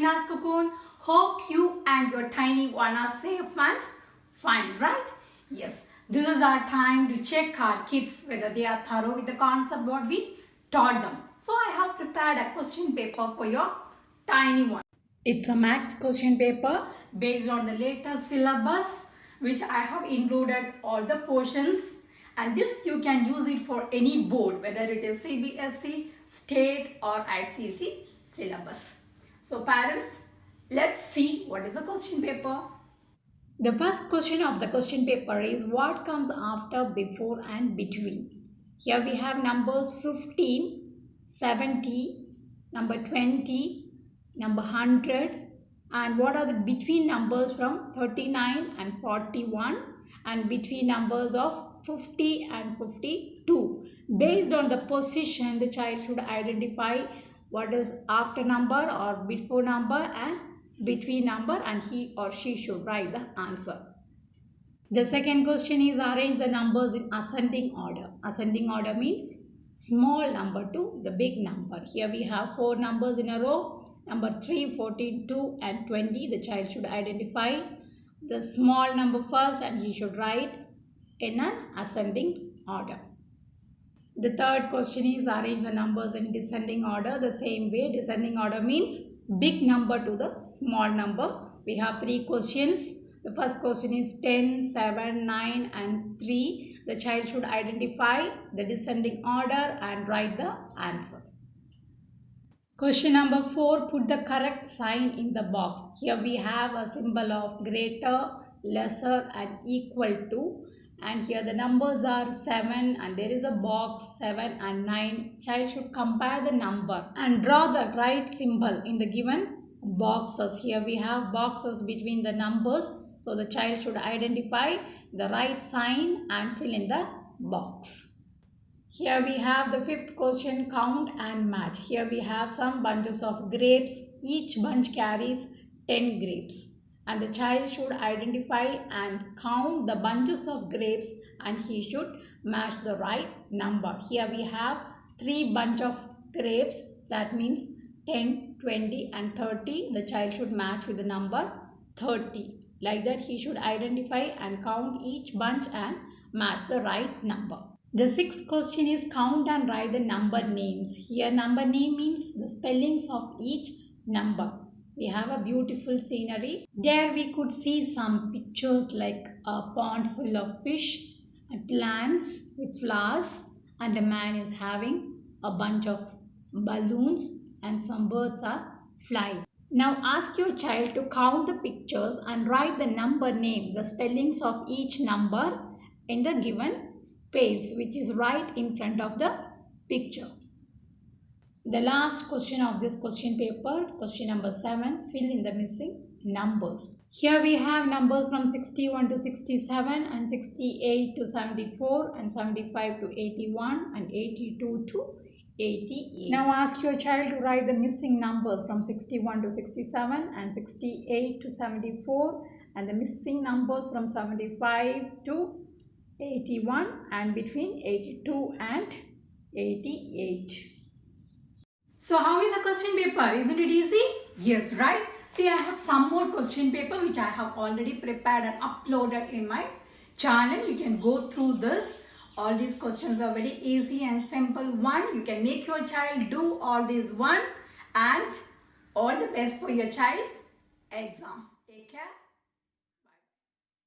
Karina's Cocoon. Hope you and your tiny one are safe and fine, right? Yes, this is our time to check our kids whether they are thorough with the concept what we taught them. So I have prepared a question paper for your tiny one. It's a maths question paper based on the latest syllabus which I have included all the portions, and this you can use it for any board whether it is CBSE, state or ICSE syllabus. So parents, let's see what is the question paper. The first question of the question paper is what comes after, before and between. Here we have numbers 15, 70, number 20, number 100, and what are the between numbers from 39 and 41 and between numbers of 50 and 52. Based on the position, the child should identify what is after number or before number and between number, and he or she should write the answer. The second question is arrange the numbers in ascending order. Ascending order means small number to the big number. Here we have 4 numbers in a row. Number 3, 14, 2 and 20. The child should identify the small number first and he should write in an ascending order. The third question is arrange the numbers in descending order. The same way, descending order means big number to the small number. We have 3 questions. The first question is 10, 7, 9 and 3. The child should identify the descending order and write the answer. Question number 4, put the correct sign in the box. Here we have a symbol of greater, lesser and equal to. And here the numbers are 7 and there is a box 7 and 9. Child should compare the number and draw the right symbol in the given boxes. Here we have boxes between the numbers. So the child should identify the right sign and fill in the box. Here we have the 5th question, count and match. Here we have some bunches of grapes. Each bunch carries 10 grapes. And the child should identify and count the bunches of grapes and he should match the right number. Here we have 3 bunch of grapes, that means 10, 20 and 30. The child should match with the number 30. Like that he should identify and count each bunch and match the right number. The 6th question is count and write the number names. Here number name means the spellings of each number. We have a beautiful scenery. There we could see some pictures like a pond full of fish, and plants with flowers, and a man is having a bunch of balloons and some birds are flying. Now ask your child to count the pictures and write the number name, the spellings of each number in the given space which is right in front of the picture. The last question of this question paper, question number 7, fill in the missing numbers. Here we have numbers from 61 to 67 and 68 to 74 and 75 to 81 and 82 to 88. Now ask your child to write the missing numbers from 61 to 67 and 68 to 74 and the missing numbers from 75 to 81 and between 82 and 88. So how is the question paper? Isn't it easy? Yes, right? See, I have some more question paper which I have already prepared and uploaded in my channel. You can go through this. All these questions are very easy and simple. One, you can make your child do all these one, and all the best for your child's exam. Take care.